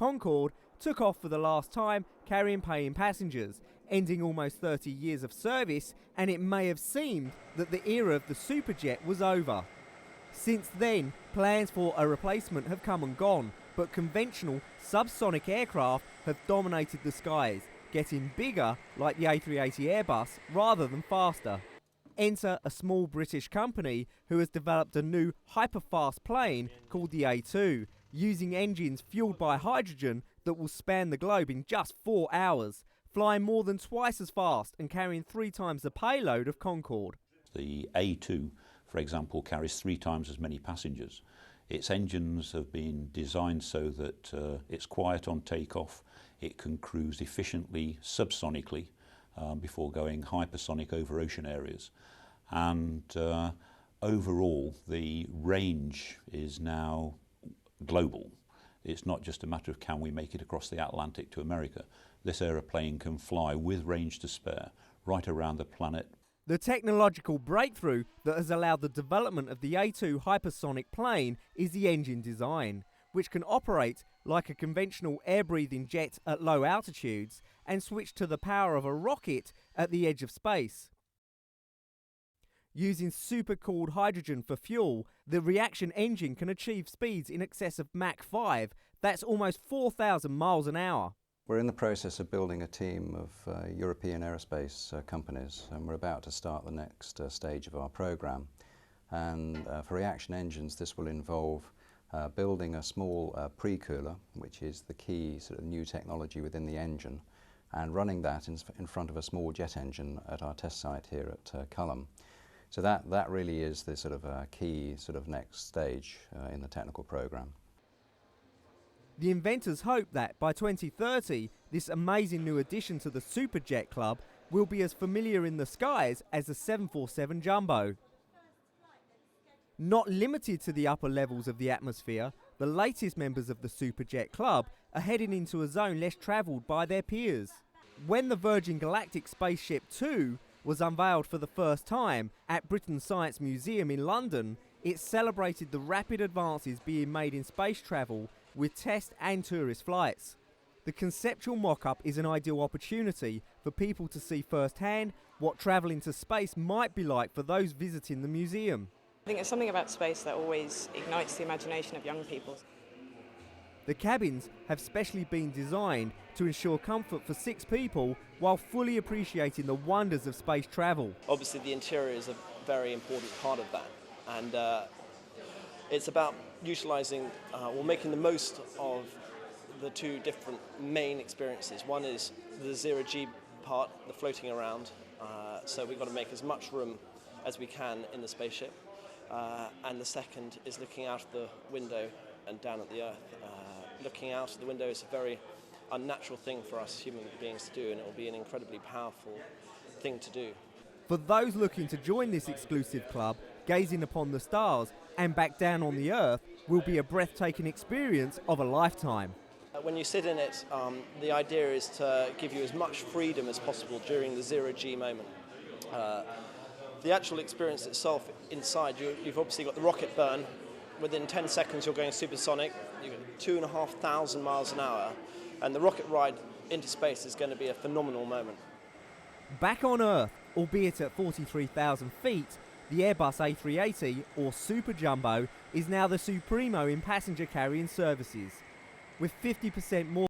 Concorde took off for the last time, carrying paying passengers, ending almost 30 years of service, and it may have seemed that the era of the superjet was over. Since then, plans for a replacement have come and gone, but conventional subsonic aircraft have dominated the skies, getting bigger like the A380 Airbus rather than faster. Enter a small British company who has developed a new hyper-fast plane called the A2, using engines fueled by hydrogen that will span the globe in just 4 hours, flying more than twice as fast and carrying 3 times the payload of Concorde. The A2, for example, carries 3 times as many passengers. Its engines have been designed so that it's quiet on takeoff, it can cruise efficiently subsonically before going hypersonic over ocean areas. And overall, the range is now global. It's not just a matter of can we make it across the Atlantic to America. This aeroplane can fly with range to spare right around the planet. The technological breakthrough that has allowed the development of the A2 hypersonic plane is the engine design, which can operate like a conventional air-breathing jet at low altitudes and switch to the power of a rocket at the edge of space. Using supercooled hydrogen for fuel, the reaction engine can achieve speeds in excess of Mach 5, that's almost 4,000 miles an hour. We're in the process of building a team of European aerospace companies, and we're about to start the next stage of our program. And for reaction engines, this will involve building a small pre-cooler, which is the key sort of new technology within the engine, and running that in front of a small jet engine at our test site here at Culham. So that really is the sort of key sort of next stage in the technical program. The inventors hope that by 2030, this amazing new addition to the Superjet Club will be as familiar in the skies as the 747 Jumbo. Not limited to the upper levels of the atmosphere, the latest members of the Superjet Club are heading into a zone less travelled by their peers. When the Virgin Galactic Spaceship 2 was unveiled for the first time at Britain Science Museum in London, it celebrated the rapid advances being made in space travel with test and tourist flights. The conceptual mock-up is an ideal opportunity for people to see firsthand what travel into space might be like for those visiting the museum. I think there's something about space that always ignites the imagination of young people. The cabins have specially been designed to ensure comfort for 6 people while fully appreciating the wonders of space travel. Obviously the interior is a very important part of that, and it's about utilising or making the most of the 2 different main experiences. One is the zero-G part, the floating around, so we've got to make as much room as we can in the spaceship, and the second is looking out of the window and down at the Earth. Looking out of the window is a very unnatural thing for us human beings to do, and it will be an incredibly powerful thing to do. For those looking to join this exclusive club, gazing upon the stars and back down on the Earth will be a breathtaking experience of a lifetime. When you sit in it, the idea is to give you as much freedom as possible during the zero-G moment. The actual experience itself inside, you've obviously got the rocket burn. Within 10 seconds you're going supersonic, you're 2,500 miles an hour, and the rocket ride into space is going to be a phenomenal moment. Back on Earth, albeit at 43,000 feet, the Airbus A380, or Super Jumbo, is now the supremo in passenger carrying services. With 50% more